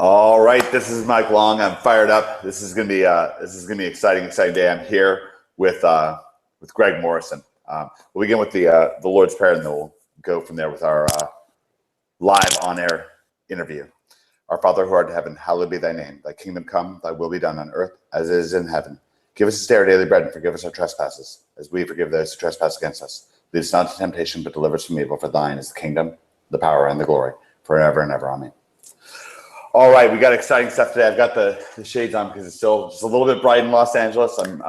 All right, this is Mike Long. I'm fired up. This is gonna be exciting day. I'm here with Greg Morrison. We'll begin with the Lord's Prayer, and then we'll go from there with our live on-air interview. Our Father who art in heaven, hallowed be thy name. Thy kingdom come, thy will be done on earth as it is in heaven. Give us this day our daily bread, and forgive us our trespasses, as we forgive those who trespass against us. Lead us not into temptation, but deliver us from evil. For thine is the kingdom, the power, and the glory, forever and ever. Amen. All right, we got exciting stuff today. I've got the shades on because it's still just a little bit bright in Los Angeles. I'm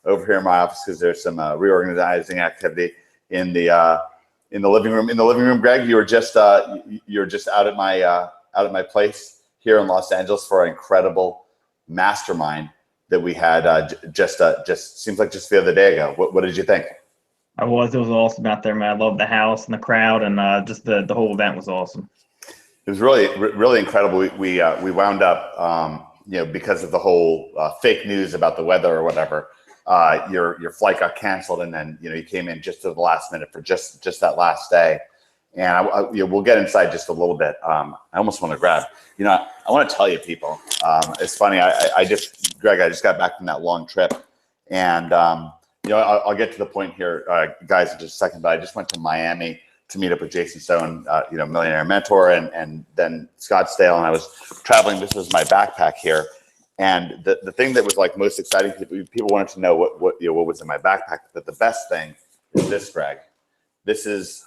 over here in my office because there's some reorganizing activity in the living room. In the living room, Greg, you were just out at my place here in Los Angeles for an incredible mastermind that we had just seems like just the other day ago. What did you think? It was awesome out there, man. I loved the house and the crowd, and just the whole event was awesome. It was really incredible. We wound up, because of the whole fake news about the weather or whatever. Your flight got canceled, and then you came in just to the last minute for just that last day. And we'll get inside just a little bit. I almost want to grab. I want to tell you, people. It's funny. Greg, I just got back from that long trip, and I'll get to the point here, guys, in just a second. But I just went to Miami to meet up with Jason Stone, Millionaire Mentor, and then Scottsdale. And I was traveling. This was my backpack here. And the thing that was like most exciting, people wanted to know what was in my backpack. But the best thing is this, Greg. This is,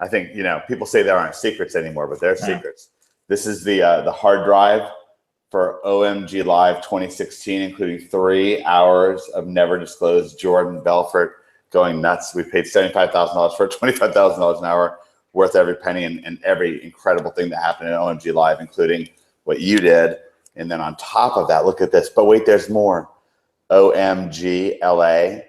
I think, people say there aren't secrets anymore, but they're secrets. This is the hard drive for OMG Live 2016, including 3 hours of never disclosed Jordan Belfort going nuts. We paid $75,000 for it, $25,000 an hour, worth every penny, and every incredible thing that happened at OMG Live, including what you did. And then on top of that, look at this. But wait, there's more. OMG LA,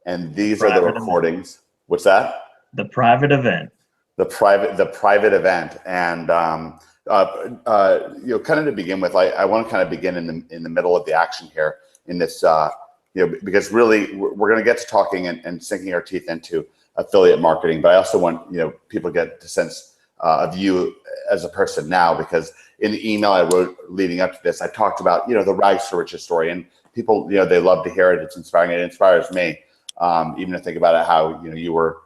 and these are the recordings. Event. What's that? The private event. The private event, and kind of to begin with, I want to kind of begin in the middle of the action here in this. Because really we're going to get to talking and sinking our teeth into affiliate marketing, but I also want, people get the sense of you as a person now, because in the email I wrote leading up to this, I talked about, the rags to riches story, and people, they love to hear it. It's inspiring. It inspires me, even to think about it, how, you were,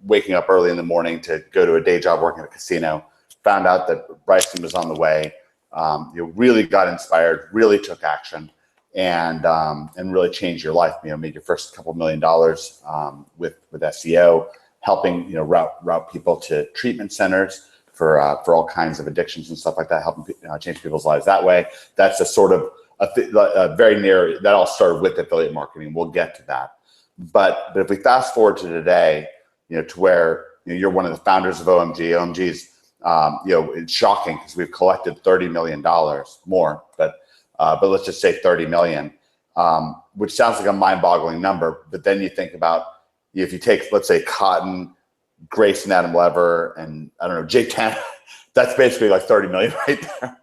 waking up early in the morning to go to a day job working at a casino, found out that Bryson was on the way, really got inspired, really took action, and really changed your life. Made your first couple $1 million with SEO, helping route people to treatment centers for all kinds of addictions and stuff like that, helping change people's lives that way. That's a sort of a very near, that all started with affiliate marketing. We'll get to that, but if we fast forward to today, to where you're one of the founders of OMG. OMG's it's shocking because we've collected $30 million more, but let's just say 30 million, which sounds like a mind-boggling number. But then you think about, if you take, let's say, Cotton, Grayson, Adam Lever, and I don't know, Jake Tanner, that's basically like 30 million right there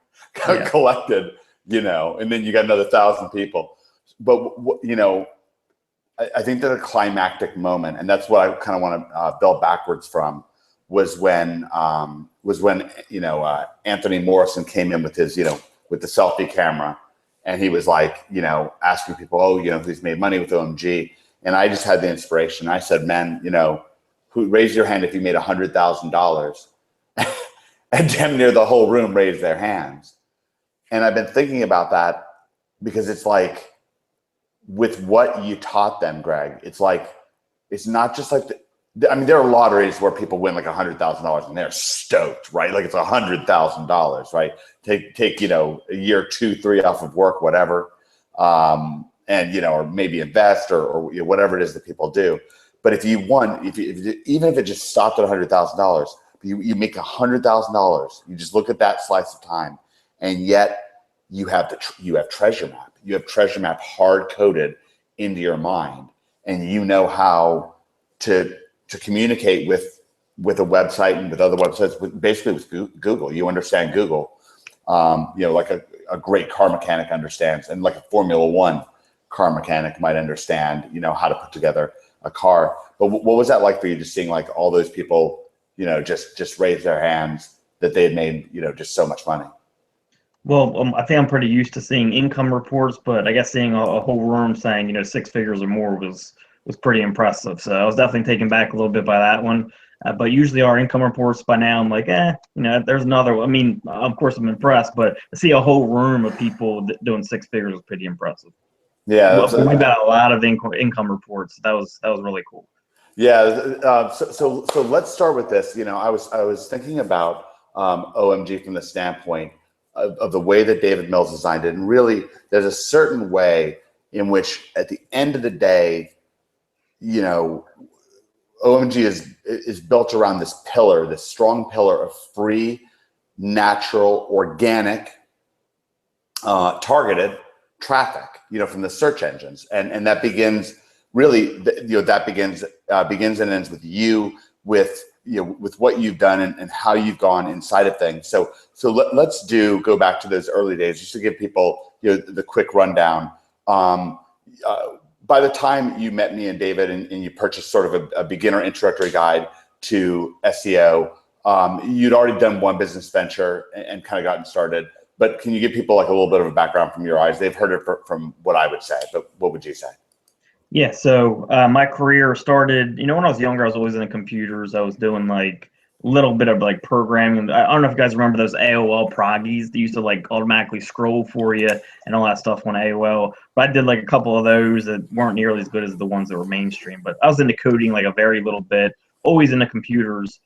collected, and then you got another 1,000 people. But, I think that a climactic moment, and that's what I kind of want to build backwards from, was when Anthony Morrison came in with his, with the selfie camera. And he was like, asking people, who's made money with OMG. And I just had the inspiration. I said, man, who raise your hand if you made $100,000? And damn near the whole room raised their hands. And I've been thinking about that because it's like, with what you taught them, Greg, it's like, it's not just like, there are lotteries where people win like $100,000 and they're stoked, right? Like it's $100,000, right? Take a year, 2, 3 off of work, whatever, and or maybe invest or whatever it is that people do. But if you won, even if it just stopped at $100,000, you make $100,000. You just look at that slice of time, and yet you have treasure map. You have treasure map hard coded into your mind, and you know how to communicate with a website and with other websites, basically with Google. You understand Google, like a great car mechanic understands, and like a Formula One car mechanic might understand, how to put together a car. But what was that like for you, just seeing like all those people, just raise their hands that they had made, just so much money. Well, I think I'm pretty used to seeing income reports, but I guess seeing a whole room saying, 6 figures or more was pretty impressive. So I was definitely taken back a little bit by that one. But usually our income reports by now, I'm like, there's another one. I mean, of course I'm impressed, but to see a whole room of people doing 6 figures was pretty impressive. Yeah, Well, we got a lot of income reports. That was really cool. yeah. So let's start with this. I was thinking about OMG from the standpoint of the way that David Mills designed it, and really, there's a certain way in which, at the end of the day, OMG is built around this strong pillar of free, natural, organic, targeted traffic, from the search engines, and that begins really, begins and ends with you, with what you've done and how you've gone inside of things. So let's go back to those early days, just to give people the quick rundown. By the time you met me and David, and you purchased sort of a beginner introductory guide to SEO, you'd already done one business venture and kind of gotten started. But can you give people like a little bit of a background from your eyes? They've heard it from what I would say, but what would you say? Yeah, so my career started, when I was younger, I was always into computers. I was doing like a little bit of like programming. I don't know if you guys remember those AOL proggies. They used to like automatically scroll for you and all that stuff on AOL. But I did like a couple of those that weren't nearly as good as the ones that were mainstream. But I was into coding like a very little bit, always into computers.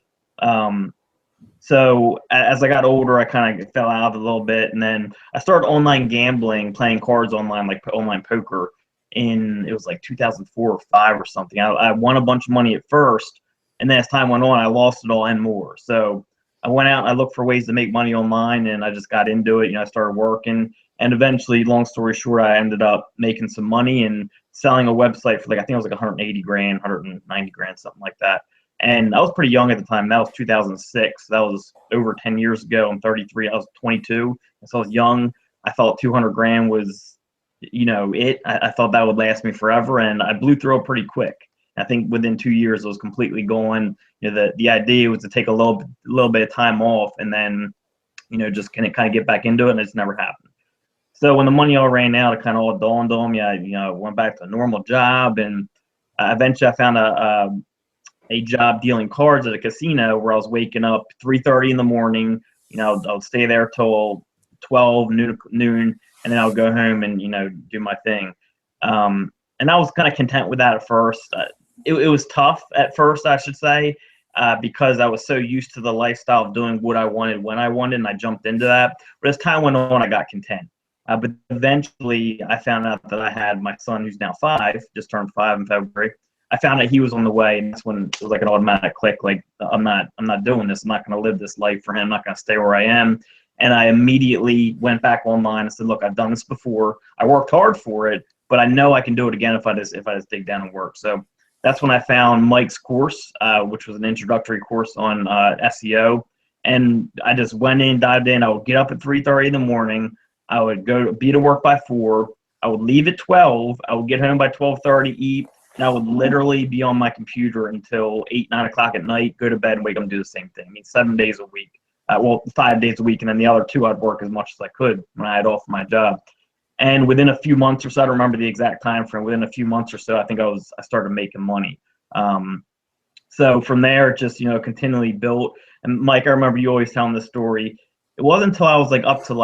So as I got older, I kind of fell out of it a little bit, and then I started online gambling, playing cards online, like online poker. It was like 2004 or 5 or something. I won a bunch of money at first, and then as time went on, I lost it all and more. So I went out and I looked for ways to make money online, and I just got into it. I started working, and eventually, long story short, I ended up making some money and selling a website for I think it was like 180 grand, 190 grand, something like that. And I was pretty young at the time. That was 2006. That was over 10 years ago. I'm 33. I was 22. So I was young. I thought 200 grand was, I thought that would last me forever. And I blew through it pretty quick. I think within 2 years, it was completely gone. The idea was to take a little bit of time off and then, just kind of get back into it. And it's never happened. So when the money all ran out, it kind of all dawned on me. I went back to a normal job, and eventually I found a job dealing cards at a casino where I was waking up 3:30 in the morning. I would stay there till 12 noon, and then I would go home and do my thing. And I was kind of content with that at first. It was tough at first, I should say, because I was so used to the lifestyle of doing what I wanted when I wanted, and I jumped into that. But as time went on, I got content. But eventually, I found out that I had my son, who's now 5, just turned 5 in February. I found out he was on the way, and that's when it was like an automatic click. Like, I'm not doing this. I'm not going to live this life for him. I'm not going to stay where I am. And I immediately went back online and said, look, I've done this before. I worked hard for it, but I know I can do it again if I just dig down and work. So that's when I found Mike's course, which was an introductory course on SEO. And I just went in, dived in. I would get up at 3:30 in the morning. I would be to work by 4. I would leave at 12. I would get home by 12:30, eat. And I would literally be on my computer until 8, 9 o'clock at night, go to bed and wake up and do the same thing. 7 days a week. 5 days a week. And then the other 2, I'd work as much as I could when I had off my job. And within a few months or so, I don't remember the exact time frame, within a few months or so, I think I started making money. So from there, it just, continually built. And Mike, I remember you always telling this story. It wasn't until I was like up to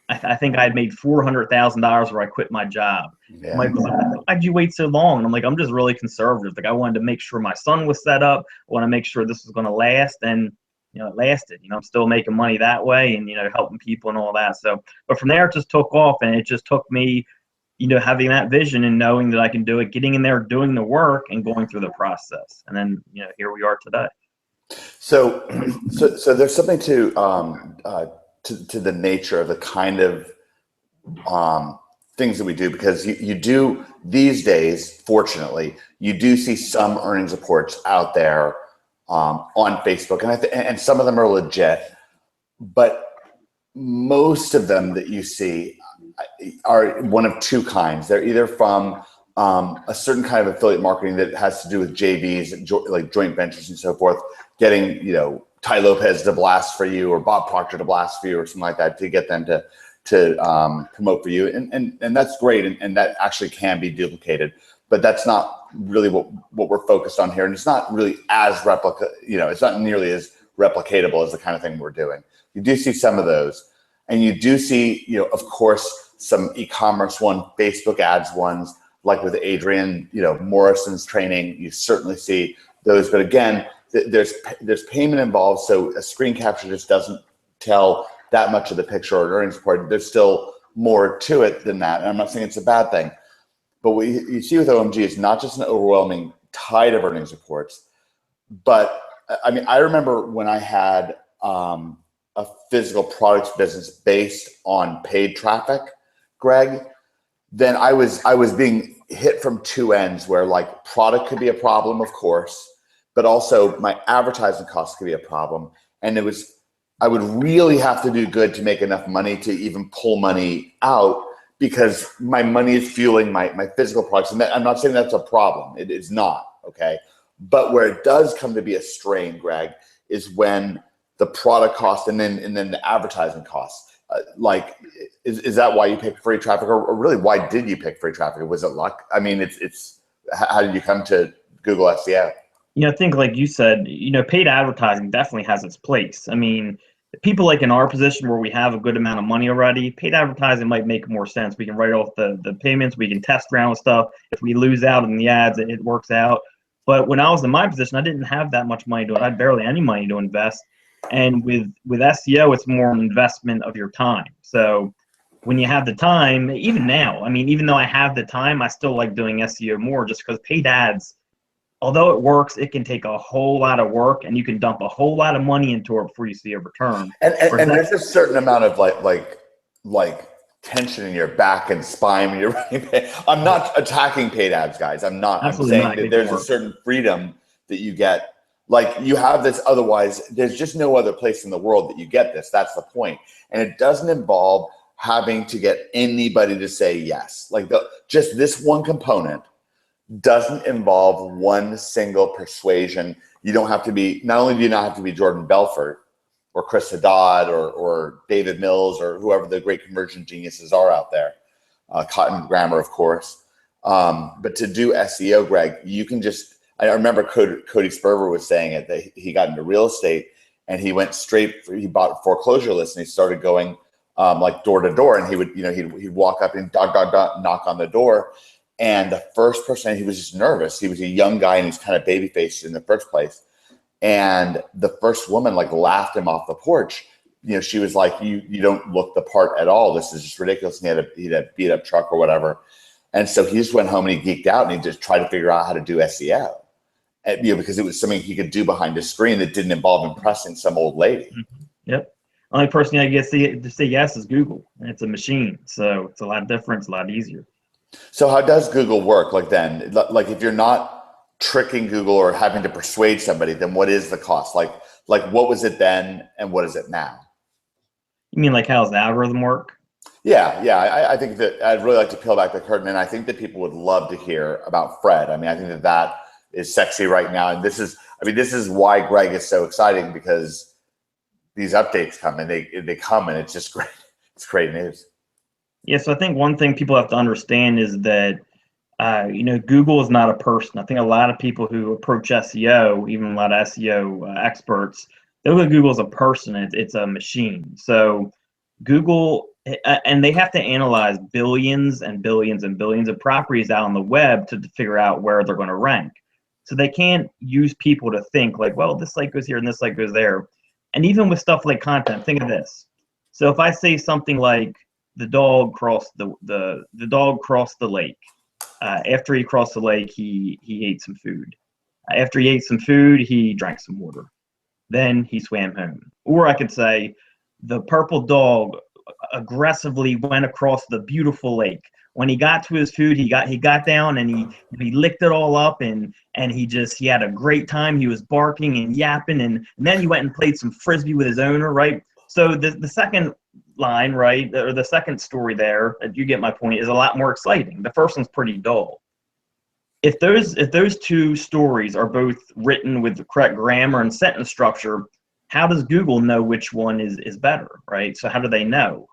I think I had made $400,000 where I quit my job. Yeah. Mike was like, why'd you wait so long? And I'm like, I'm just really conservative. Like, I wanted to make sure my son was set up. I want to make sure this was going to last. And, it lasted. I'm still making money that way and, helping people and all that. So, but from there, it just took off. And it just took me, having that vision and knowing that I can do it, getting in there, doing the work and going through the process. And then, here we are today. So there's something to the nature of the kind of things that we do, because you do these days, fortunately, you do see some earnings reports out there on Facebook, and some of them are legit, but most of them that you see are one of two kinds. They're either from a certain kind of affiliate marketing that has to do with JVs, like joint ventures and so forth, getting Ty Lopez to blast for you or Bob Proctor to blast for you or something like that to get them to promote for you. And that's great. And that actually can be duplicated, but that's not really what we're focused on here. And it's not really as it's not nearly as replicatable as the kind of thing we're doing. You do see some of those, and you do see, of course, some e-commerce Facebook ads ones, like with Adrian, Morrison's training. You certainly see those, but again, there's payment involved, so a screen capture just doesn't tell that much of the picture or earnings report. There's still more to it than that, and I'm not saying it's a bad thing. But what you see with OMG is not just an overwhelming tide of earnings reports, but I mean, I remember when I had a physical products business based on paid traffic, Greg, then I was being hit from two ends where like product could be a problem, of course, but also my advertising costs could be a problem. And I would really have to do good to make enough money to even pull money out, because my money is fueling my physical products. And I'm not saying that's a problem. It is not, okay? But where it does come to be a strain, Greg, is when the product cost and then the advertising costs. Is that why you picked free traffic, or really why did you pick free traffic? Was it luck? I mean, it's how did you come to Google SEO? I think like you said, paid advertising definitely has its place. I mean, people like in our position where we have a good amount of money already, paid advertising might make more sense. We can write off the payments, we can test around with stuff. If we lose out in the ads, it works out. But when I was in my position, I didn't have that much money I had barely any money to invest. And with SEO, it's more an investment of your time. So when you have the time, even now, I mean, even though I have the time, I still like doing SEO more, just because paid ads, although it works, it can take a whole lot of work, and you can dump a whole lot of money into it before you see a return. And there's a certain amount of like tension in your back and spine when you're running. I'm not attacking paid ads, guys. I'm not. Absolutely I'm saying that there's a certain freedom that you get. Like you have this, otherwise there's just no other place in the world that you get this. That's the point. And it doesn't involve having to get anybody to say yes. Like just this one component doesn't involve one single persuasion. You don't have to be, not only do you not have to be Jordan Belfort or Chris Haddad or David Mills or whoever the great conversion geniuses are out there, Cotton Grammar, of course. But to do SEO, Greg, you can just, I remember Cody Sperber was saying it, that he got into real estate and he went he bought a foreclosure list and he started going like door to door, and he would, he'd walk up and knock on the door. And the first person, he was just nervous. He was a young guy and he's kind of baby faced in the first place. And the first woman like laughed him off the porch. She was like, you don't look the part at all. This is just ridiculous. And he had a beat up truck or whatever. And so he just went home and he geeked out and he just tried to figure out how to do SEO. Because it was something he could do behind a screen that didn't involve impressing some old lady. Yep. Only person I get to say yes is Google, and it's a machine. So it's a lot different. It's a lot easier. So how does Google work? Like then, like if you're not tricking Google or having to persuade somebody, then what is the cost? Like what was it then and what is it now? You mean like how's the algorithm work? Yeah. I think that I'd really like to peel back the curtain, and I think that people would love to hear about Fred. I mean, I think that is sexy right now. And this is why Greg is so exciting, because these updates come and they come and it's just great. It's great news. Yeah, so I think one thing people have to understand is that, Google is not a person. I think a lot of people who approach SEO, even a lot of SEO experts, they look at Google as a person. It's a machine. So Google, and they have to analyze billions and billions and billions of properties out on the web to figure out where they're going to rank. So they can't use people to think like, well, this site goes here and this site goes there. And even with stuff like content, think of this. So if I say something like the dog crossed the dog crossed the lake. After he crossed the lake, he ate some food. After he ate some food, he drank some water. Then he swam home. Or I could say the purple dog aggressively went across the beautiful lake. When he got to his food, he got down and he licked it all up and he had a great time. He was barking and yapping and then he went and played some frisbee with his owner, right? So the second line, right, or the second story there, you get my point, is a lot more exciting. The first one's pretty dull. If those two stories are both written with the correct grammar and sentence structure, how does Google know which one is better, right? So how do they know?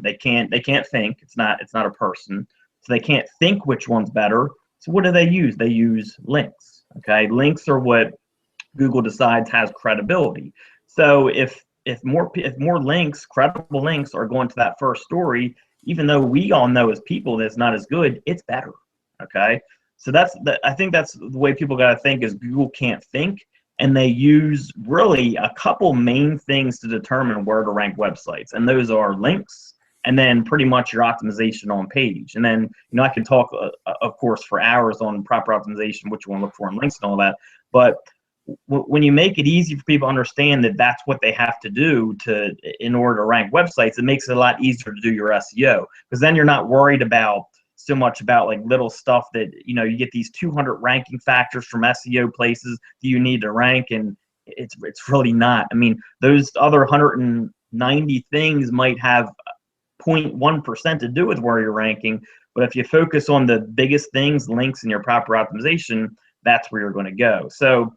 They can't think. It's not a person, so they can't think which one's better. So what do they use? They use links. Okay, links are what Google decides has credibility. So if more links, credible links, are going to that first story, even though we all know as people that it's not as good, it's better. Okay, so I think that's the way people got to think is Google can't think, and they use really a couple main things to determine where to rank websites, and those are links, and then pretty much your optimization on page. And then I can talk, of course, for hours on proper optimization, what you want to look for in links and all that, but when you make it easy for people to understand that that's what they have to do in order to rank websites, it makes it a lot easier to do your SEO, because then you're not worried about so much about like little stuff that you get these 200 ranking factors from SEO places that you need to rank, and it's really not. I mean, those other 190 things might have 0.1% to do with where you're ranking, but if you focus on the biggest things, links, and your proper optimization, that's where you're going to go. So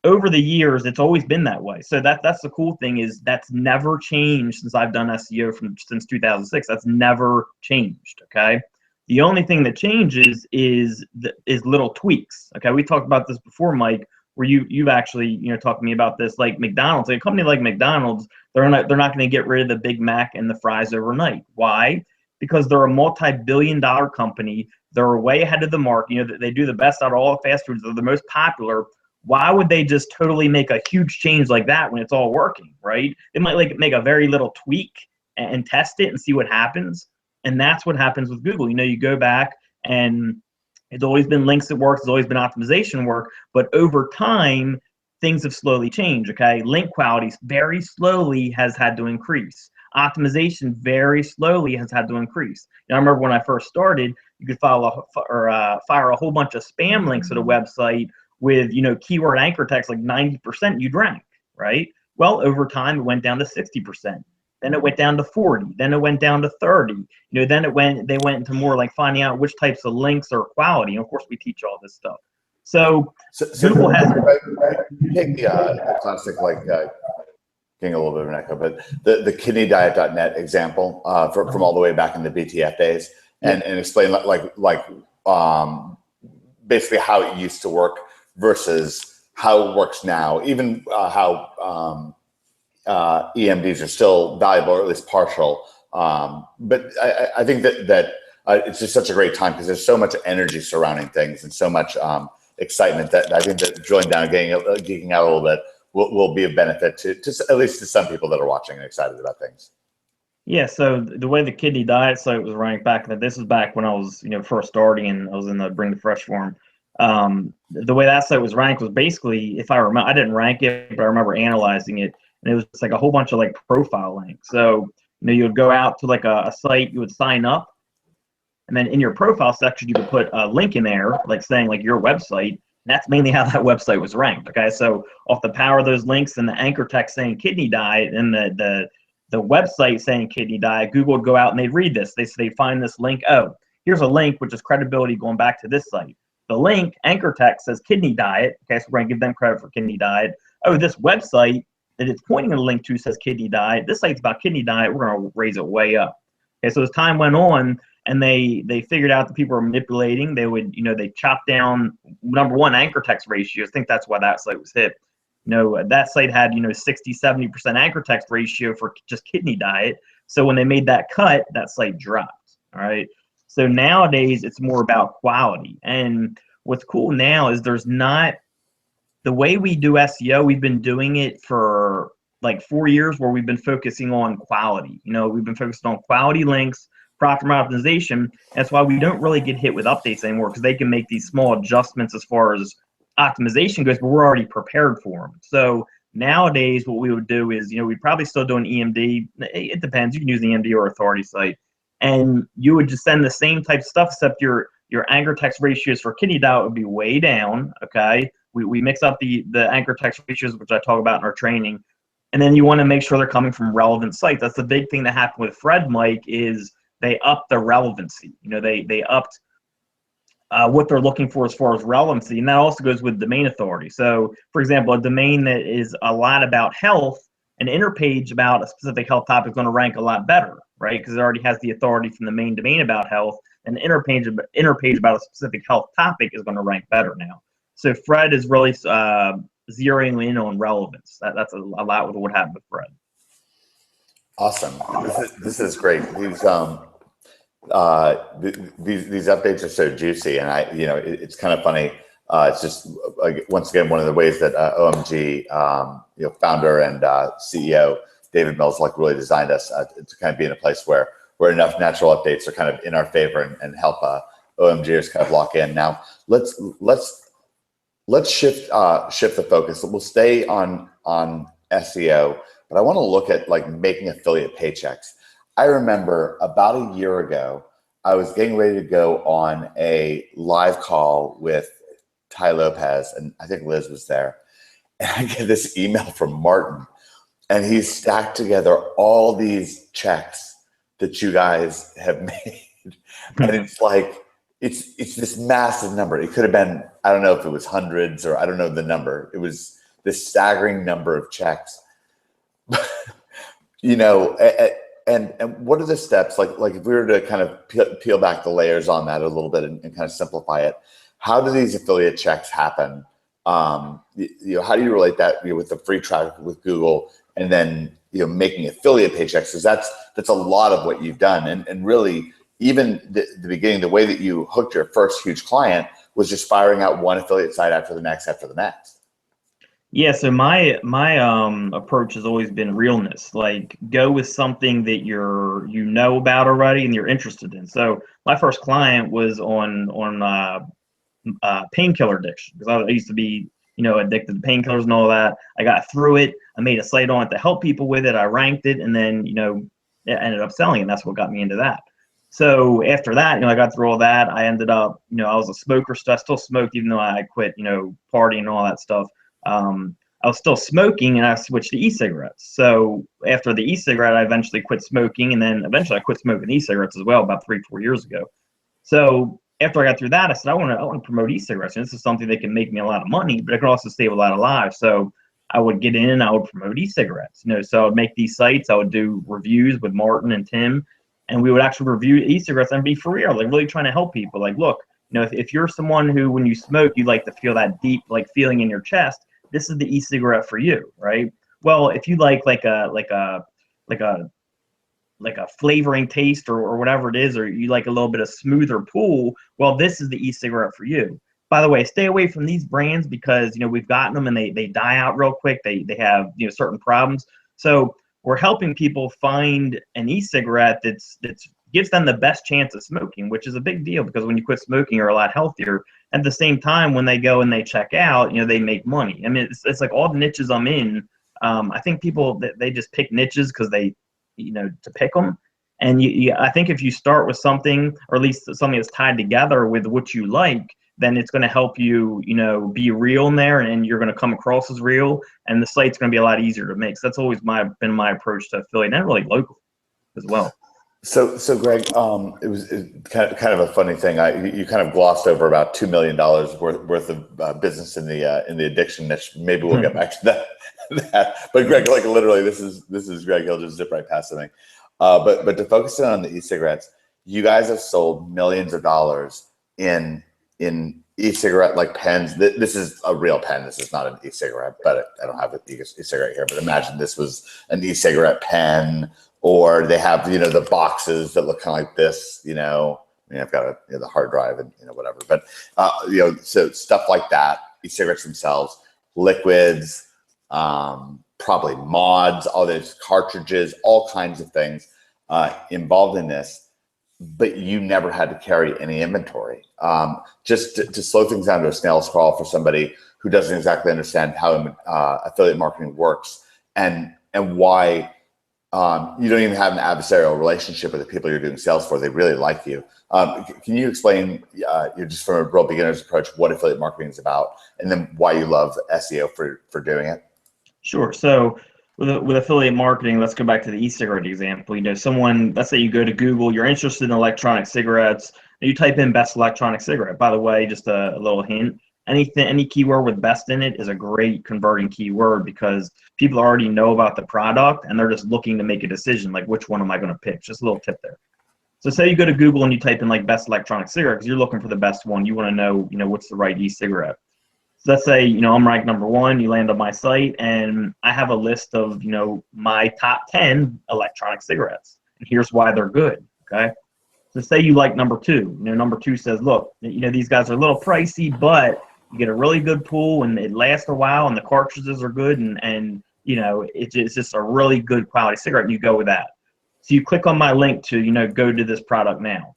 over the years, it's always been that way. So that's the cool thing, is that's never changed since I've done SEO since 2006. That's never changed. Okay. The only thing that changes is little tweaks. Okay. We talked about this before, Mike, where you've actually talked to me about this. Like McDonald's, like a company like McDonald's, they're not going to get rid of the Big Mac and the fries overnight. Why? Because they're a multi-billion-dollar company. They're way ahead of the mark. They do the best out of all fast foods. They're the most popular. Why would they just totally make a huge change like that when it's all working, right? They might make a very little tweak and test it and see what happens. And that's what happens with Google. You go back, and it's always been links that work. It's always been optimization work. But over time, things have slowly changed, okay? Link quality very slowly has had to increase. Optimization very slowly has had to increase. I remember when I first started, you could fire a whole bunch of spam links at a website with keyword anchor text like 90%, you'd rank, right? Well, over time it went down to 60%. Then it went down to 40. Then it went down to 30. Then they went into more like finding out which types of links are quality. And of course, we teach all this stuff. So Google has. You take the classic, like getting a little bit of an echo, but the kidneydiet.net example from all the way back in the BTF days, and explain basically how it used to work versus how it works now, even how EMDs are still valuable, or at least partial. But I think that it's just such a great time, because there's so much energy surrounding things and so much excitement that I think that drilling down and geeking out a little bit will be of benefit to at least to some people that are watching and excited about things. Yeah, so the way the kidney diet site was ranked back then, this is back when I was first starting, and I was in the Bring the Fresh forum. The way that site was ranked was basically, if I remember, I didn't rank it, but I remember analyzing it, and it was just like a whole bunch of like profile links. So you would go out to like a site, you would sign up, and then in your profile section you would put a link in there, like saying like your website. And that's mainly how that website was ranked. Okay, so off the power of those links and the anchor text saying kidney diet and the website saying kidney diet, Google would go out and they'd read this. They'd find this link. Oh, here's a link which is credibility going back to this site. The link anchor text says kidney diet. Okay, so we're gonna give them credit for kidney diet. Oh, this website that it's pointing a link to says kidney diet. This site's about kidney diet. We're gonna raise it way up. Okay, so as time went on, and they figured out that people were manipulating, they would they chopped down number one anchor text ratios. I think that's why that site was hit. That site had 60-70% anchor text ratio for just kidney diet. So when they made that cut, that site dropped. All right. So nowadays it's more about quality. And what's cool now is there's not the way we do SEO. We've been doing it for like 4 years, where we've been focusing on quality. We've been focused on quality links, proper optimization. That's why we don't really get hit with updates anymore, because they can make these small adjustments as far as optimization goes, but we're already prepared for them. So nowadays what we would do is, we'd probably still do an EMD. It depends. You can use an EMD or authority site, and you would just send the same type of stuff, except your anchor text ratios for kidney diet would be way down. Okay, we mix up the anchor text ratios, which I talk about in our training, and then you want to make sure they're coming from relevant sites. That's the big thing that happened with Fred, Mike, is they upped the relevancy. They upped what they're looking for as far as relevancy, and that also goes with domain authority. So, for example, a domain that is a lot about health an inner page about a specific health topic is going to rank a lot better, right? Because it already has the authority from the main domain about health. An inner page about a specific health topic is going to rank better now. So Fred is really zeroing in on relevance. That's a lot with what happened with Fred. Awesome. This is great. These updates are so juicy, and it's kind of funny. It's just once again one of the ways that OMG, founder and CEO David Mills really designed us to kind of be in a place where enough natural updates are kind of in our favor and help OMGers kind of lock in. Now let's shift the focus. We'll stay on SEO, but I want to look at making affiliate paychecks. I remember about a year ago, I was getting ready to go on a live call with Ty Lopez, and I think Liz was there. And I get this email from Martin, and he's stacked together all these checks that you guys have made. And it's it's this massive number. It could have been, I don't know if it was hundreds or I don't know the number. It was this staggering number of checks. And what are the steps? Like if we were to kind of peel back the layers on that a little bit and kind of simplify it, how do these affiliate checks happen? How do you relate that with the free traffic with Google, and then making affiliate paychecks? Because that's a lot of what you've done, and really even the beginning, the way that you hooked your first huge client was just firing out one affiliate site after the next. Yeah, so my approach has always been realness. Go with something that you know about already and you're interested in. So my first client was on painkiller addiction, because I used to be addicted to painkillers and all that. I got through it. I made a site on it to help people with it. I ranked it, and then it ended up selling, and that's what got me into that. So after that, I got through all that. I ended up, I was a smoker. So I still smoked, even though I quit, partying and all that stuff. I was still smoking, and I switched to e-cigarettes. So after the e-cigarette, I eventually quit smoking, and then eventually I quit smoking e-cigarettes as well about 3-4 years ago. So after I got through that, I said, I want to promote e-cigarettes. And this is something that can make me a lot of money, but it can also save a lot of lives. So I would get in and I would promote e-cigarettes. So I would make these sites. I would do reviews with Martin and Tim, and we would actually review e-cigarettes and be for real, really trying to help people. Look, if you're someone who, when you smoke, you like to feel that deep feeling in your chest, this is the e-cigarette for you, right? Well, if you like a flavoring taste or whatever it is, or you like a little bit of smoother pool, well, this is the e-cigarette for you. By the way, stay away from these brands because we've gotten them and they die out real quick. They have certain problems. So we're helping people find an e-cigarette that's gives them the best chance of smoking, which is a big deal, because when you quit smoking, you're a lot healthier. At the same time, when they go and they check out, they make money. I mean, it's like all the niches I'm in. I think people, they just pick niches because they, to pick them. And I think if you start with something, or at least something that's tied together with what you like, then it's going to help you, be real in there, and you're going to come across as real, and the site's going to be a lot easier to make. So that's always been my approach to affiliate, and really local as well. So Greg, it was kind of a funny thing. You kind of glossed over about $2 million worth of business in the addiction niche. Maybe we'll get back to that. But Greg, literally, this is Greg. He'll just zip right past something. But to focus in on the e-cigarettes, you guys have sold millions of dollars in e-cigarette pens. This is a real pen. This is not an e-cigarette, but I don't have an e-cigarette here. But imagine this was an e-cigarette pen. Or they have, the boxes that look kind of like this, I've got the hard drive and, whatever. But, so stuff like that, e-cigarettes themselves, liquids, probably mods, all those cartridges, all kinds of things involved in this. But you never had to carry any inventory. Just to slow things down to a snail's crawl for somebody who doesn't exactly understand how affiliate marketing works and why you don't even have an adversarial relationship with the people you're doing sales for. They really like you. Can you explain, just from a real beginner's approach, what affiliate marketing is about, and then why you love SEO for doing it? Sure. So with affiliate marketing, let's go back to the e-cigarette example. Someone, let's say you go to Google, you're interested in electronic cigarettes, and you type in best electronic cigarette. By the way, just a little hint, any keyword with best in it is a great converting keyword because people already know about the product and they're just looking to make a decision, like which one am I going to pick? Just a little tip there. So say you go to Google and you type in like best electronic cigarette because you're looking for the best one. You want to know, what's the right e-cigarette. So let's say, I'm ranked #1, you land on my site and I have a list of, my top 10 electronic cigarettes. And here's why they're good, okay? So say you like #2. #2 says, look, these guys are a little pricey, but you get a really good pool and it lasts a while and the cartridges are good and it's just a really good quality cigarette and you go with that. So you click on my link to, go to this product now.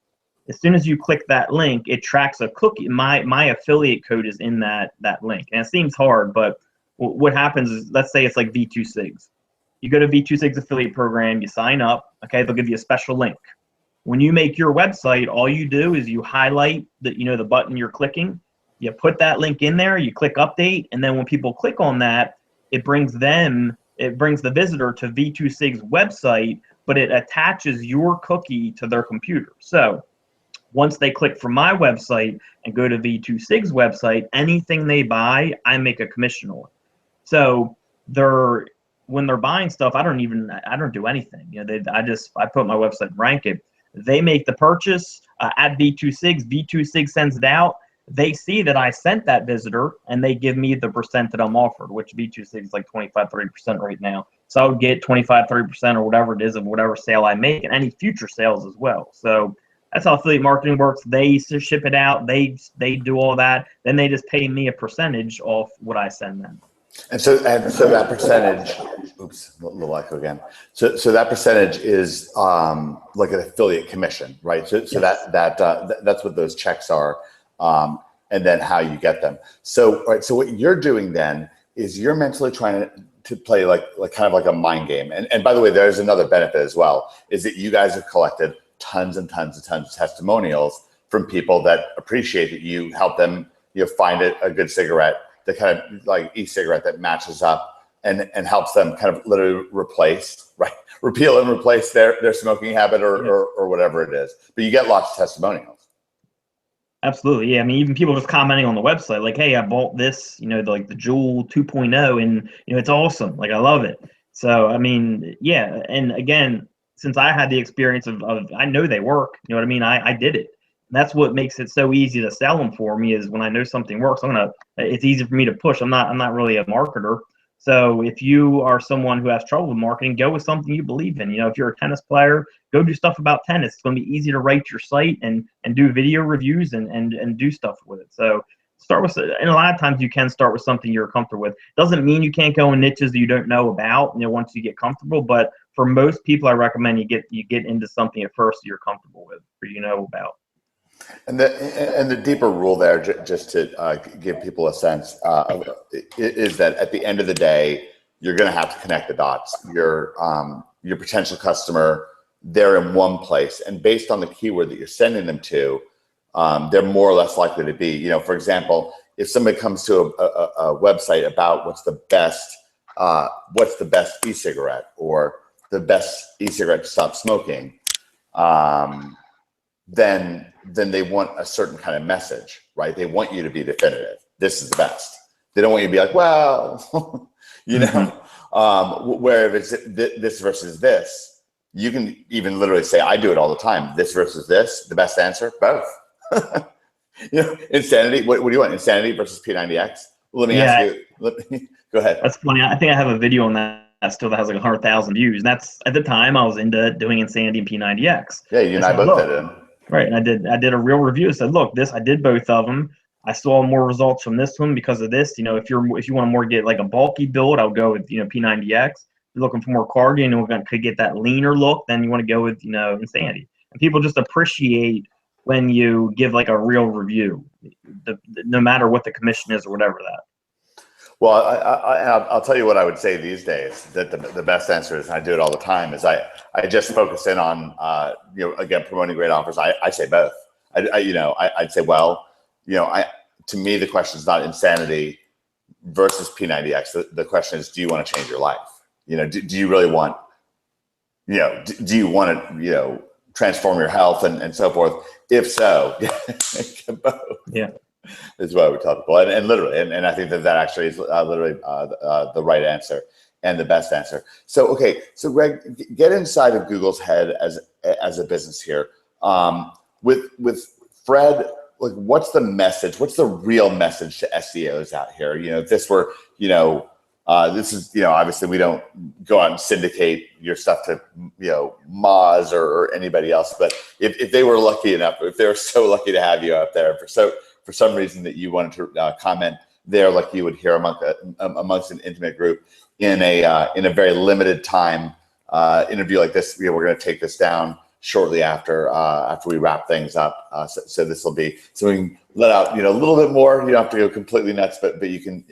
As soon as you click that link, it tracks a cookie. My affiliate code is in that link. And it seems hard, but what happens is, let's say it's like V2 Cigs. You go to V2 Cigs affiliate program, you sign up, okay, they'll give you a special link. When you make your website, all you do is you highlight the button you're clicking, you put that link in there, you click update, and then when people click on that, it brings the visitor to V2 Cigs website, but it attaches your cookie to their computer. So once they click from my website and go to V2 Cigs website, anything they buy, I make a commission on. So when they're buying stuff, I don't do anything. I put my website and rank it. They make the purchase at V2 Cigs. V2 Cigs sends it out. They see that I sent that visitor, and they give me the percent that I'm offered, which V2 Cigs is like 25-30% right now. So I would get 25-30% or whatever it is of whatever sale I make, and any future sales as well. So that's how affiliate marketing works. They ship it out. They do all that. Then they just pay me a percentage off what I send them. And so that percentage, oops, a little echo again. So that percentage is like an affiliate commission, right? So yes. That's what those checks are, and then how you get them. So all right, so what you're doing then is you're mentally trying to play like kind of like a mind game. And by the way, there's another benefit as well, is that you guys have collected tons and tons of testimonials from people that appreciate that you help them, find a good cigarette, the kind of like e-cigarette that matches up and helps them kind of literally repeal and replace their smoking habit or whatever it is. But you get lots of testimonials. Absolutely. Yeah. I mean, even people just commenting on the website, like, hey, I bought this, the Juul 2.0 and, it's awesome. Like, I love it. So, I mean, yeah. And again, since I had the experience of I know they work, you know what I mean? I did it. And that's what makes it so easy to sell them for me is when I know something works, it's easy for me to push. I'm not really a marketer. So if you are someone who has trouble with marketing, go with something you believe in. If you're a tennis player, go do stuff about tennis. It's going to be easy to write your site and do video reviews and do stuff with it. So start with, and a lot of times you can start with something you're comfortable with. Doesn't mean you can't go in niches that you don't know about, once you get comfortable. But for most people, I recommend you get into something at first that you're comfortable with or you know about. And the deeper rule there, just to give people a sense, is that at the end of the day, you're going to have to connect the dots. Your potential customer, they're in one place, and based on the keyword that you're sending them to, they're more or less likely to be. For example, if somebody comes to a website about what's the best e-cigarette or the best e-cigarette to stop smoking, then they want a certain kind of message, right? They want you to be definitive. This is the best. They don't want you to be like, well, where if it's this versus this, you can even literally say, I do it all the time. This versus this, the best answer, both. Insanity. What do you want? Insanity versus P90X? Well, let me ask you. Go ahead. That's funny. I think I have a video on that still that has like 100,000 views. And that's at the time I was into doing Insanity and P90X. Yeah, you and I both did it. Right, and I did a real review. I said, look, I did both of them. I saw more results from this one because of this. If you want to more get like a bulky build, I'll go with P90X. If you're looking for more cardio and could get that leaner look, then you want to go with Insanity. And people just appreciate when you give like a real review, no matter what the commission is or whatever that. Well, I'll tell you what I would say these days, that the best answer is, and I do it all the time, is I just focus in on, again, promoting great offers. I say both. I'd say, well, to me, the question is not Insanity versus P90X. The question is, do you want to change your life? Do you really want, do you want to, transform your health and so forth? If so, both. Yeah. is what I would tell people. And literally, and I think that actually is literally the right answer and the best answer. So, okay. So Greg, get inside of Google's head as a business here. With Fred, like, what's the message? What's the real message to SEOs out here? If this were, this is, obviously we don't go out and syndicate your stuff to, Moz or anybody else. But if they were lucky enough, if they were so lucky to have you out there for some reason that you wanted to comment there, like you would hear amongst an intimate group in a very limited time interview like this, we're going to take this down shortly after we wrap things up. So this will be, so we can let out, a little bit more. You don't have to go completely nuts, but you can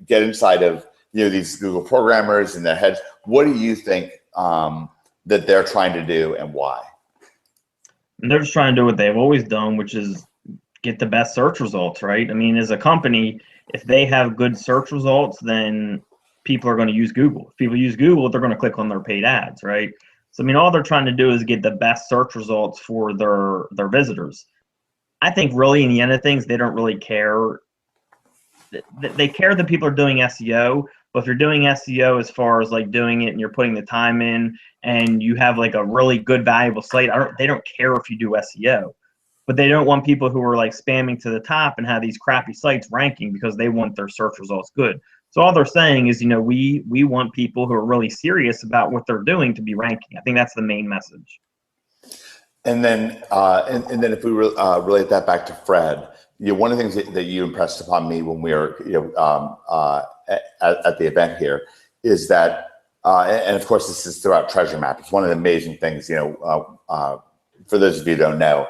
get inside of, these Google programmers and their heads. What do you think that they're trying to do and why? And they're just trying to do what they've always done, which is get the best search results, right? I mean, as a company, if they have good search results, then people are going to use Google. If people use Google, they're going to click on their paid ads, right? So, I mean, all they're trying to do is get the best search results for their visitors. I think really in the end of things, they don't really care. They care that people are doing SEO, but if you're doing SEO as far as like doing it and you're putting the time in and you have like a really good, valuable site, they don't care if you do SEO. But they don't want people who are like spamming to the top and have these crappy sites ranking because they want their search results good. So all they're saying is, we want people who are really serious about what they're doing to be ranking. I think that's the main message. And then, and then if we relate that back to Fred, one of the things that you impressed upon me when we were, at the event here is that, and of course this is throughout Treasure Map. It's one of the amazing things, for those of you who don't know,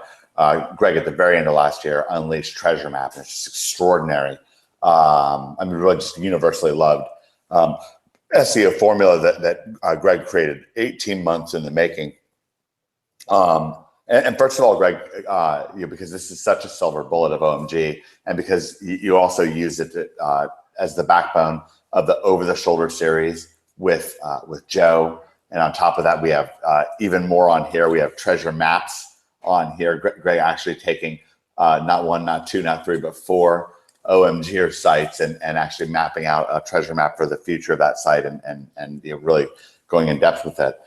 Greg at the very end of last year unleashed Treasure Map, and it's just extraordinary. Really just universally loved SEO formula that Greg created, 18 months in the making. And first of all, Greg, because this is such a silver bullet of OMG, and because you also use it as the backbone of the Over the Shoulder series with Joe, and on top of that, we have even more on here. We have Treasure Maps on here. Greg actually taking not one, not two, not three, but 4 OMG sites and actually mapping out a treasure map for the future of that site and really going in depth with it.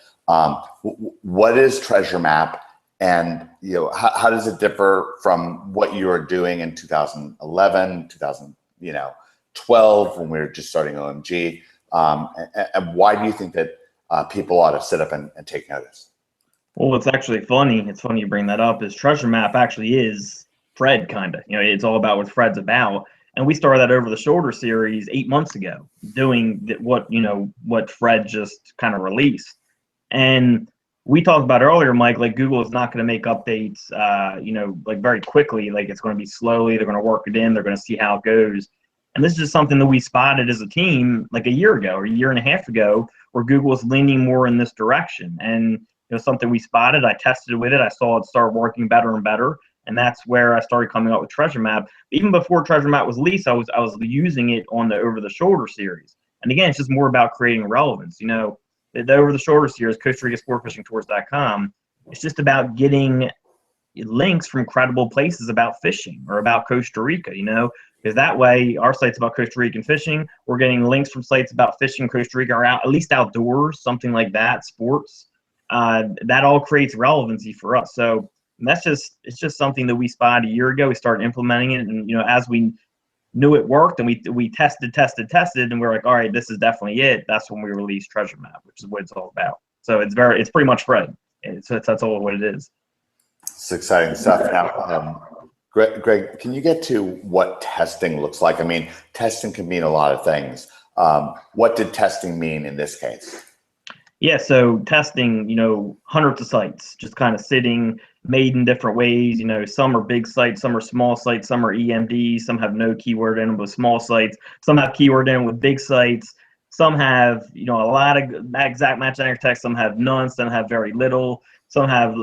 What is Treasure Map, and how does it differ from what you were doing in 2011, 2012 when we were just starting OMG? And why do you think that people ought to sit up and take notice? Well, it's actually funny. It's funny you bring that up. Is Treasure Map actually is Fred, kind of. It's all about what Fred's about. And we started that Over the Shoulder series 8 months ago, doing what Fred just kind of released. And we talked about earlier, Mike, like Google is not going to make updates, like very quickly. Like it's going to be slowly. They're going to work it in. They're going to see how it goes. And this is just something that we spotted as a team like a year ago or a year and a half ago, where Google is leaning more in this direction. And something we spotted. I tested with it. I saw it start working better and better. And that's where I started coming up with Treasure Map. Even before Treasure Map was released, I was using it on the Over the Shoulder series. And again, it's just more about creating relevance. The Over the Shoulder series, Costa Rica sportfishingtours.com, it's just about getting links from credible places about fishing or about Costa Rica, because that way our site's about Costa Rican fishing. We're getting links from sites about fishing Costa Rica or at least outdoors, something like that, sports. That all creates relevancy for us. So it's just something that we spotted a year ago. We started implementing it, and as we knew it worked, and we tested, and we're like, all right, this is definitely it. That's when we released Treasure Map, which is what it's all about. So it's pretty much Fred. That's all what it is. It's exciting stuff. Now, Greg, can you get to what testing looks like? I mean, testing can mean a lot of things. What did testing mean in this case? Yeah, so testing, hundreds of sites, just kind of sitting, made in different ways. Some are big sites, some are small sites, some are EMD, some have no keyword in them with small sites, some have keyword in them with big sites, some have, a lot of exact match anchor text, some have none, some have very little, some have.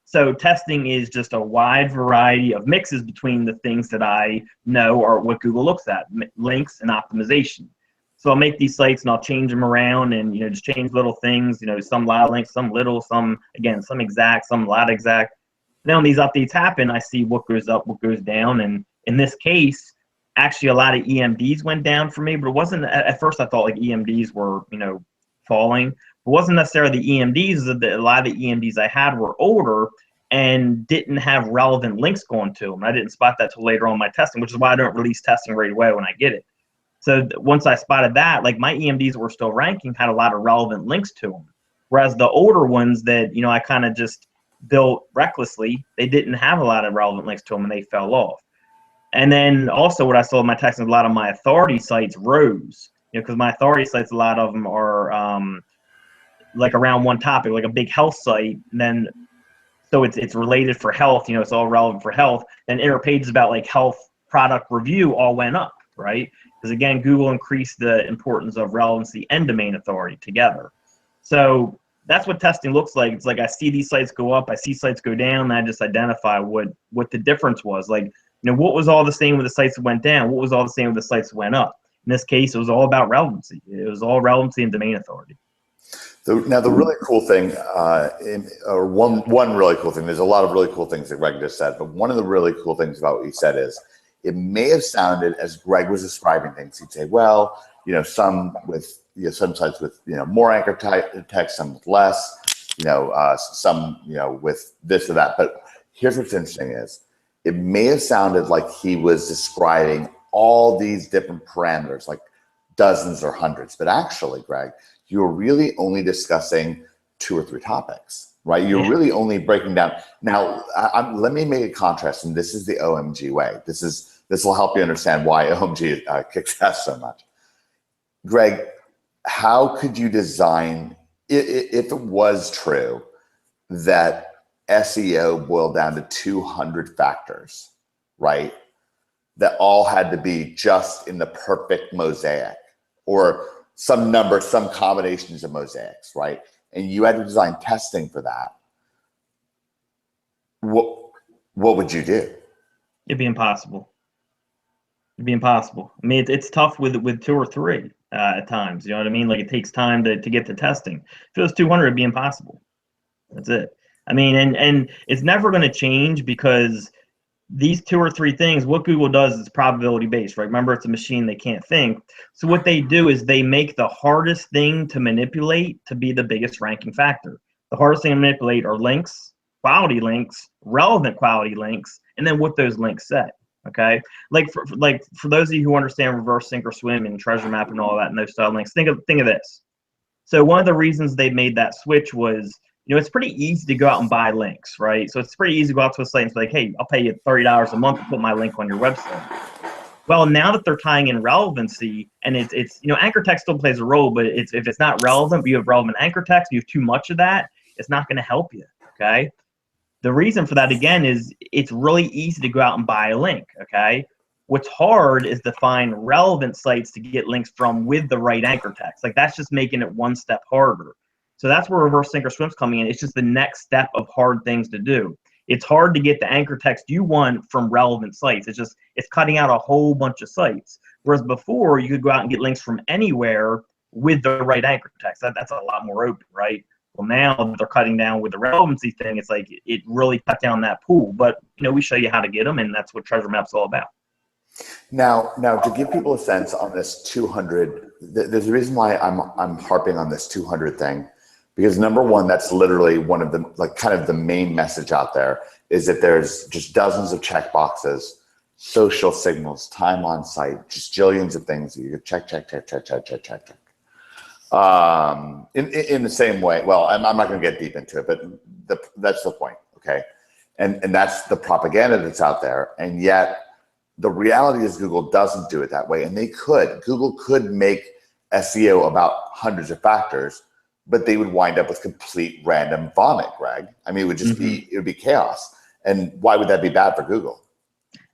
So testing is just a wide variety of mixes between the things that I know or what Google looks at, links and optimization. So I'll make these sites and I'll change them around and, just change little things, some lot of links, some little, some, again, some exact, some lot exact. Then when these updates happen, I see what goes up, what goes down. And in this case, actually a lot of EMDs went down for me, but it wasn't, at first I thought like EMDs were, falling. It wasn't necessarily the EMDs. A lot of the EMDs I had were older and didn't have relevant links going to them. I didn't spot that till later on in my testing, which is why I don't release testing right away when I get it. So once I spotted that, like my EMDs were still ranking, had a lot of relevant links to them. Whereas the older ones that, I kind of just built recklessly, they didn't have a lot of relevant links to them and they fell off. And then also what I saw in my testing, a lot of my authority sites rose, because my authority sites, a lot of them are like around one topic, like a big health site. And then, so it's related for health, it's all relevant for health. And inner pages about like health product review all went up, right? Because again, Google increased the importance of relevancy and domain authority together. So that's what testing looks like. It's like I see these sites go up, I see sites go down, and I just identify what the difference was. Like, what was all the same with the sites that went down? What was all the same with the sites that went up? In this case, it was all about relevancy. It was all relevancy and domain authority. Now, the really cool thing, or one really cool thing, there's a lot of really cool things that Greg just said, but one of the really cool things about what he said is, it may have sounded, as Greg was describing things, he'd say, well, some with, some sites with, more anchor text, some with less, some, with this or that. But here's what's interesting is, it may have sounded like he was describing all these different parameters, like dozens or hundreds, but actually, Greg, you're really only discussing 2 or 3 topics, right? You're really only breaking down. Now, let me make a contrast, and this is the OMG way. This will help you understand why OMG kicks ass so much. Greg, how could you design, if it was true that SEO boiled down to 200 factors, right? That all had to be just in the perfect mosaic, or some number, some combinations of mosaics, right? And you had to design testing for that. What would you do? It'd be impossible. It'd be impossible. I mean, it's tough with 2 or 3 at times. You know what I mean? Like, it takes time to get to testing. If it was 200, it'd be impossible. That's it. I mean, and it's never going to change, because these 2 or 3 things, what Google does is probability based, right? Remember, it's a machine, they can't think. So what they do is they make the hardest thing to manipulate to be the biggest ranking factor. The hardest thing to manipulate are links, quality links, relevant quality links, and then what those links say. Okay, like for those of you who understand reverse sink or swim and treasure map and all that and those style links, think of this. So one of the reasons they made that switch was, it's pretty easy to go out and buy links, right? So it's pretty easy to go out to a site and be like, hey, I'll pay you $30 a month to put my link on your website. Well, now that they're tying in relevancy, and it's anchor text still plays a role, but if it's not relevant, but you have relevant anchor text, you have too much of that, it's not going to help you. Okay. The reason for that, again, is it's really easy to go out and buy a link, okay? What's hard is to find relevant sites to get links from with the right anchor text. Like, that's just making it one step harder. So that's where reverse sink or swim's coming in. It's just the next step of hard things to do. It's hard to get the anchor text you want from relevant sites. It's cutting out a whole bunch of sites. Whereas before, you could go out and get links from anywhere with the right anchor text. That's a lot more open, right? Well, now that they're cutting down with the relevancy thing, it's like it really cut down that pool. But we show you how to get them, and that's what Treasure Map's all about. Now, to give people a sense on this 200, there's a reason why I'm harping on this 200 thing, because number one, that's literally one of the kind of the main message out there is that there's just dozens of check boxes, social signals, time on site, just jillions of things that you could check. In the same way, well, I'm not going to get deep into it, but that's the point, okay? And that's the propaganda that's out there, and yet the reality is Google doesn't do it that way, and Google could make SEO about hundreds of factors, but they would wind up with complete random vomit, Greg. I mean, it would just be chaos, and why would that be bad for Google?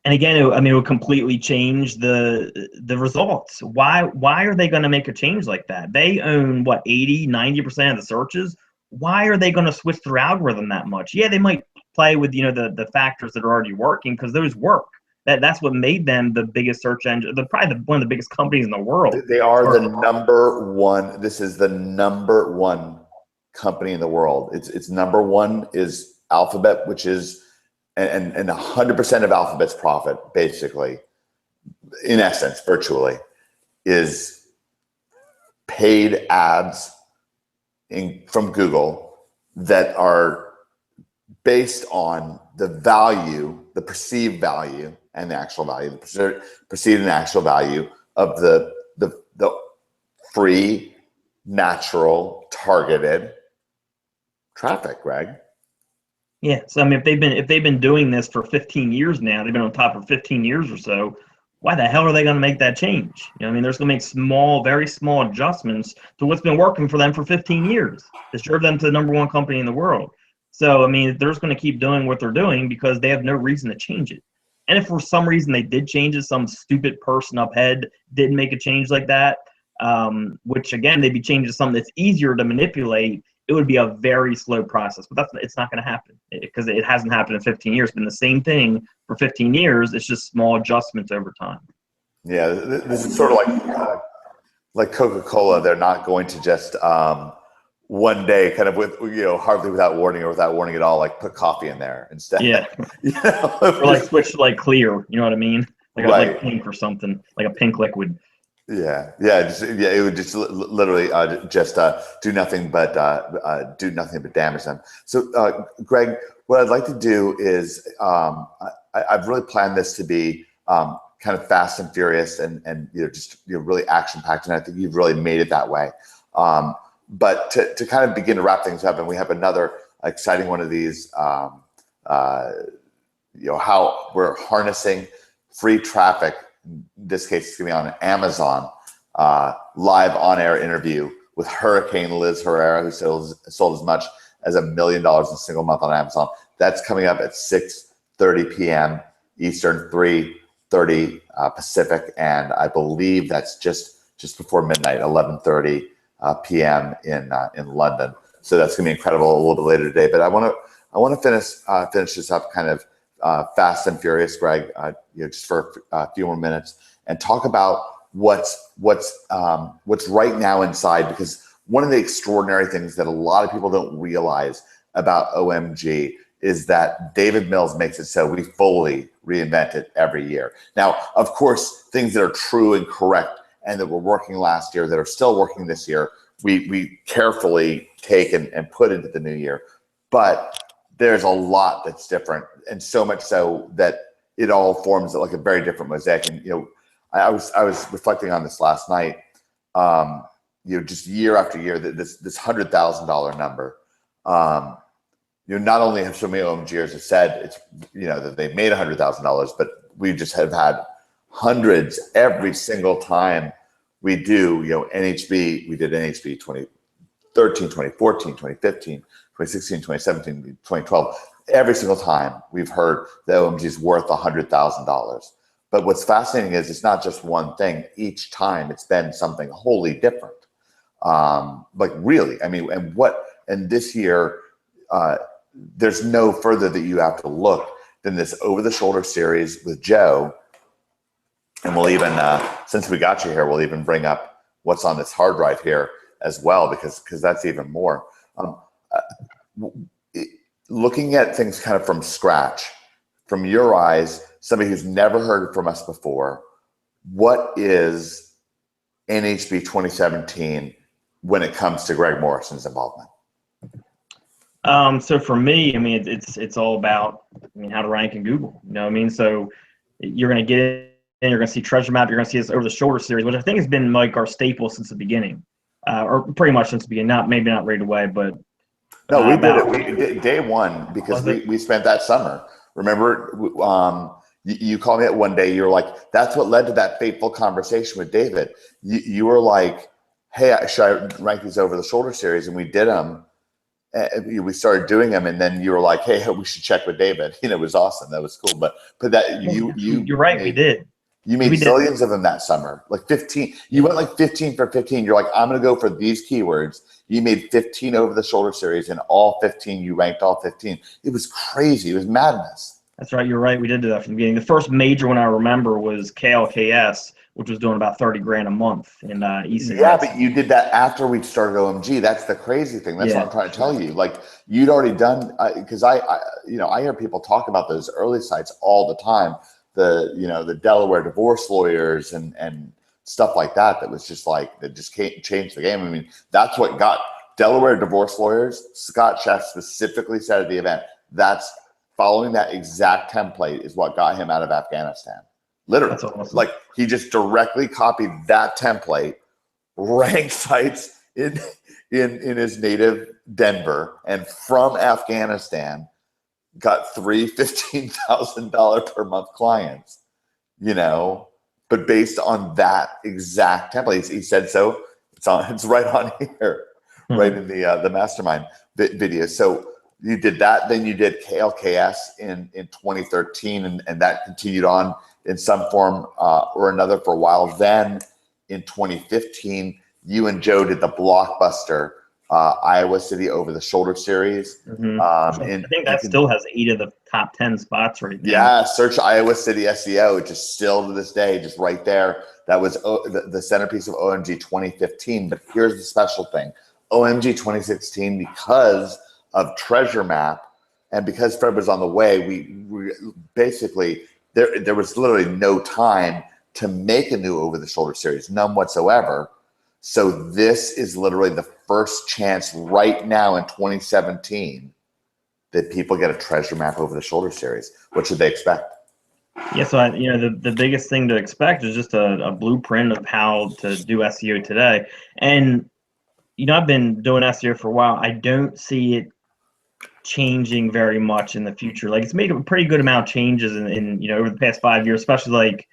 And again, it would completely change the results. Why are they going to make a change like that? They own, what, 80, 90% of the searches? Why are they going to switch their algorithm that much? Yeah, they might play with, the factors that are already working, because those work. That's what made them the biggest search engine, probably one of the biggest companies in the world. They are the number one. This is the number one company in the world. It's number one is Alphabet, which is and 100% of Alphabet's profit, basically, in essence, virtually, is paid ads from Google that are based on the value, the perceived value, and the actual value, the perceived and actual value of the free, natural, targeted traffic, Greg. Yeah. So I mean, if they've been doing this for 15 years now, they've been on top for 15 years or so. Why the hell are they going to make that change? You know, I mean, there's going to make small, very small adjustments to what's been working for them for 15 years to serve them to the number one company in the world. So I mean, they're just going to keep doing what they're doing because they have no reason to change it. And if for some reason they did change it, some stupid person up head did make a change like that, which again, they'd be changing to something that's easier to manipulate. It would be a very slow process, but it's not going to happen because it hasn't happened in 15 years. It's been the same thing for 15 years. It's just small adjustments over time. Yeah, this is sort of like Coca-Cola. They're not going to just one day, kind of with hardly without warning or without warning at all, like put coffee in there instead. Yeah, or like switch to like clear. You know what I mean? Like right. like pink or something, like a pink liquid. Yeah. It would just literally do nothing but damage them. So, Greg, what I'd like to do is I've really planned this to be kind of fast and furious and really action packed, and I think you've really made it that way. But to kind of begin to wrap things up, and we have another exciting one of these. How we're harnessing free traffic. In this case, it's going to be on Amazon, live on-air interview with Hurricane Liz Herrera, who sold as much as $1 million in a single month on Amazon. That's coming up at 6:30 p.m. Eastern, 3:30 Pacific, and I believe that's just before midnight, 11:30 p.m. in London. So that's going to be incredible. A little bit later today, but I want to finish this up kind of fast and furious, Greg, just for a few more minutes, and talk about what's right now inside, because one of the extraordinary things that a lot of people don't realize about OMG is that David Mills makes it so we fully reinvent it every year. Now, of course, things that are true and correct and that were working last year that are still working this year, we carefully take and put into the new year. But there's a lot that's different, and so much so that it all forms like a very different mosaic. And I was reflecting on this last night. Just year after year, this $100,000 number. Not only have so many OMGers have said it's that they've made $100,000, but we just have had hundreds every single time we do. NHB, we did NHB 2013, 2014, 2015. 2016, 2017, 2012, every single time we've heard that OMG is worth $100,000. But what's fascinating is it's not just one thing. Each time it's been something wholly different. Like really, I mean, and this year, there's no further that you have to look than this over-the-shoulder series with Joe. And we'll even, since we got you here, we'll even bring up what's on this hard drive here as well, because that's even more. Looking at things kind of from scratch, from your eyes, somebody who's never heard from us before, what is NHB 2017 when it comes to Greg Morrison's involvement? So for me, I mean, it's all about, how to rank in Google. You know what I mean? So you're going to get in, you're going to see Treasure Map, you're going to see this over the shoulder series, which I think has been like our staple since the beginning, or pretty much since the beginning. Maybe not right away, but no, we did it. We did day one because we spent that summer. Remember, you called me up one day. You were like, "That's what led to that fateful conversation with David." You were like, "Hey, should I rank these over the shoulder series?" And we did them. We started doing them, and then you were like, "Hey, we should check with David." It was awesome. That was cool. But that you're right. We did. You made zillions of them that summer, like 15. You went like 15 for 15. You're like, I'm going to go for these keywords. You made 15 over the shoulder series, and all 15, you ranked all 15. It was crazy. It was madness. That's right. You're right. We did do that from the beginning. The first major one I remember was KLKS, which was doing about 30 grand a month in East St. Yeah, but Vincent. you did that after we'd started OMG. That's the crazy thing. That's what Yeah, I'm trying to tell you. Like you'd already done, because I hear people talk about those early sites all the time. The Delaware divorce lawyers and stuff like that. That was just like that just can't change the game. I mean, that's what got Delaware divorce lawyers. Scott Sheff specifically said at the event, that's following that exact template is what got him out of Afghanistan. Literally, that's awesome. like he just directly copied that template, ranked sites in his native Denver, and from Afghanistan got three $15,000 per month clients. But based on that exact template, he said so. It's right on here, right in the mastermind video. So you did that, then you did KLKS in 2013, and that continued on in some form or another for a while. Then in 2015, you and Joe did the blockbuster Iowa City Over the Shoulder series. I think that still has 8 of the top 10 spots right now. Yeah, search Iowa City SEO, just still to this day, just right there. That was the centerpiece of OMG 2015. But here's the special thing. OMG 2016, because of Treasure Map and because Fred was on the way, we basically, there was literally no time to make a new Over the Shoulder series, none whatsoever. So this is literally the first chance right now in 2017 that people get a Treasure Map Over the Shoulder series. What should they expect? Yeah, so the biggest thing to expect is just a blueprint of how to do SEO today. And I've been doing SEO for a while. I don't see it changing very much in the future. Like it's made a pretty good amount of changes in over the past 5 years, especially like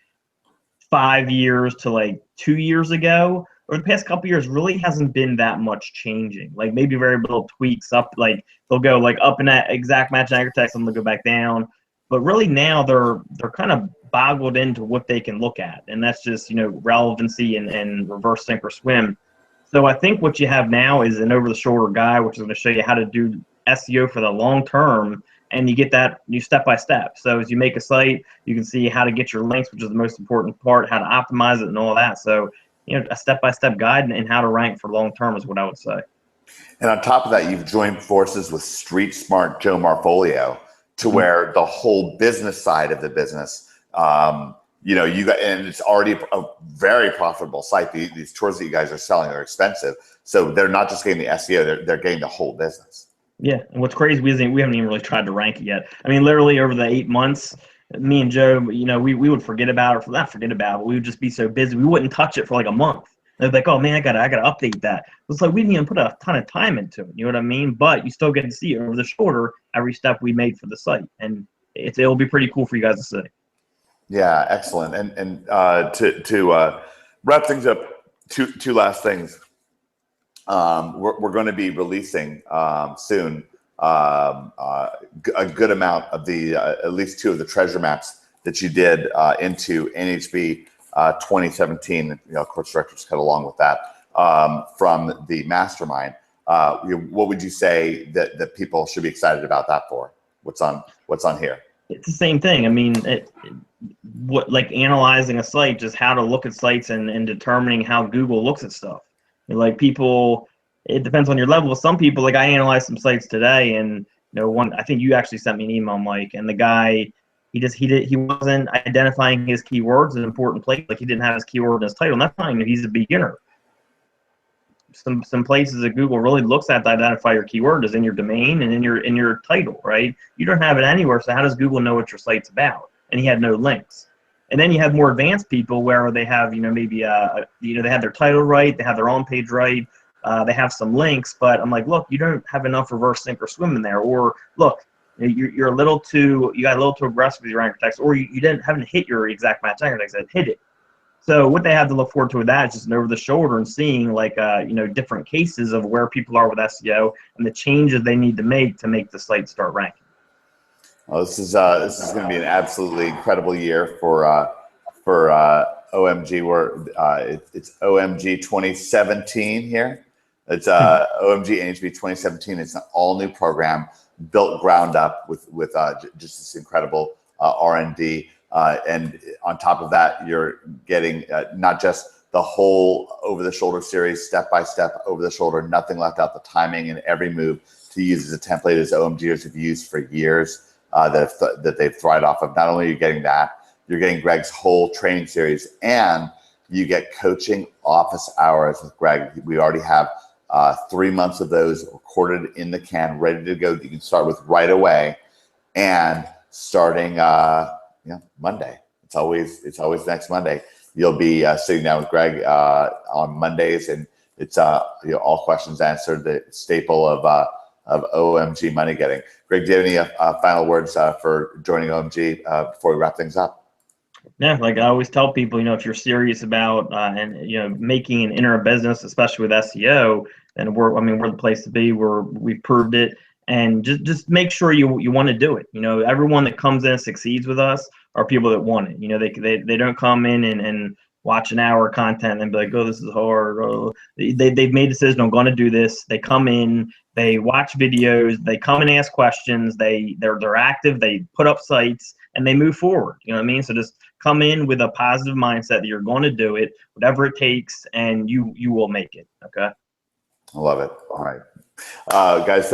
5 years to like 2 years ago. Over the past couple years, really hasn't been that much changing. Like maybe very little tweaks up. Like they'll go like up in that exact match anchor text, and they'll go back down. But really now they're kind of boggled into what they can look at, and that's just relevancy and reverse sink or swim. So I think what you have now is an over the shoulder guide, which is going to show you how to do SEO for the long term, and you get that step by step. So as you make a site, you can see how to get your links, which is the most important part, how to optimize it, and all that. So a step by step guide and how to rank for long term is what I would say. And on top of that, you've joined forces with Street Smart Joe Marfolio to where the whole business side of the business, you got, and it's already a very profitable site. These tours that you guys are selling are expensive, so they're not just getting the SEO; they're getting the whole business. Yeah, and what's crazy, we haven't even really tried to rank it yet. I mean, literally over the 8 months, me and Joe, we would forget about it, not forget about it, but we would just be so busy, we wouldn't touch it for like a month. They're like, oh man, I gotta update that. It's like we didn't even put a ton of time into it. You know what I mean? But you still get to see over the shoulder every step we made for the site, and it'll be pretty cool for you guys to see. Yeah, excellent. And to wrap things up, two last things. We're going to be releasing soon a good amount of the at least 2 of the treasure maps that you did into NHB 2017. Course directors cut along with that from the mastermind. What would you say that people should be excited about that for? What's on here? It's the same thing. I mean, like analyzing a site, just how to look at sites and determining how Google looks at stuff. Like people, it depends on your level. Some people, like I analyzed some sites today, and I think you actually sent me an email, Mike, and the guy, he wasn't identifying his keywords in important places. Like he didn't have his keyword in his title. And that's fine. He's a beginner. Some places that Google really looks at to identify your keyword is in your domain and in your title, right? You don't have it anywhere, so how does Google know what your site's about? And he had no links. And then you have more advanced people where they have, maybe they have their title right, they have their own page right, they have some links, but I'm like, look, you don't have enough reverse sink or swim in there, or look, you got a little too aggressive with your anchor text, or you haven't hit your exact match anchor text, hit it. So what they have to look forward to with that is just an over the shoulder and seeing like different cases of where people are with SEO and the changes they need to make the site start ranking. Well, this is going to be an absolutely incredible year for OMG. It's OMG 2017 here. It's OMG NHB 2017. It's an all new program built ground up with just this incredible R&D. And on top of that, you're getting not just the whole over-the-shoulder series, step-by-step over-the-shoulder, nothing left out, the timing and every move to use as a template as OMGers have used for years that they've thrived off of. Not only are you getting that, you're getting Greg's whole training series, and you get coaching office hours with Greg. We already have 3 months of those recorded in the can, ready to go. You can start with right away, and starting Monday. It's always next Monday. You'll be sitting down with Greg on Mondays, and it's all questions answered. The staple of OMG money getting. Greg, do you have any final words for joining OMG before we wrap things up? Yeah, like I always tell people, if you're serious about making an internet business, especially with SEO, then we're the place to be. We've proved it, and just make sure you want to do it. Everyone that comes in and succeeds with us are people that want it. They don't come in and watch an hour of content and be like, oh, this is hard. Oh, they've made a decision, I'm going to do this. They come in, they watch videos, they come and ask questions, they're active, they put up sites, and they move forward. You know what I mean? So just come in with a positive mindset that you're going to do it, whatever it takes, and you will make it. Okay. I love it. All right. Guys,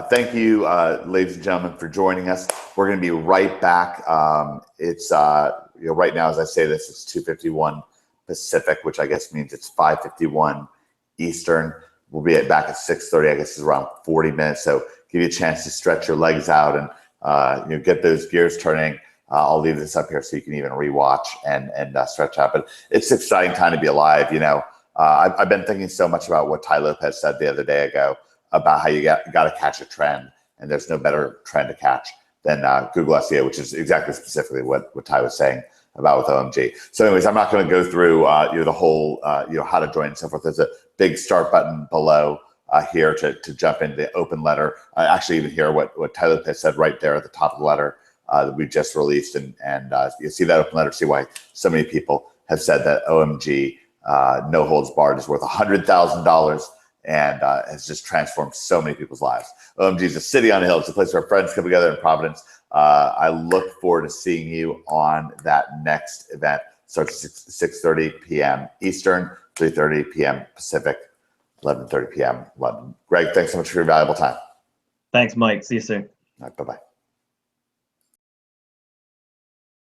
thank you, ladies and gentlemen, for joining us. We're going to be right back. It's right now, as I say this, it's 2:51 Pacific, which I guess means it's 5:51 Eastern. We'll be back at 6:30. I guess it's around 40 minutes. So give you a chance to stretch your legs out and get those gears turning. I'll leave this up here so you can even rewatch and stretch out. But it's an exciting time to be alive. I've been thinking so much about what Tai Lopez said the other day ago about how you got to catch a trend, and there's no better trend to catch than Google SEO, which is exactly specifically what Tai was saying about with OMG. So anyways, I'm not going to go through the whole how to join and so forth. There's a big start button below here to jump into the open letter. Actually, even hear what Tai Lopez said right there at the top of the letter that we just released, and you see that open letter, see why so many people have said that OMG no holds barred is worth $100,000 and has just transformed so many people's lives. OMG is a city on a hill. It's a place where friends come together in Providence. I look forward to seeing you on that next event. Starts at 6:30 p.m. Eastern, 3:30 p.m. Pacific, 11:30 p.m. London. Greg, thanks so much for your valuable time. Thanks, Mike. See you soon. All right, bye-bye.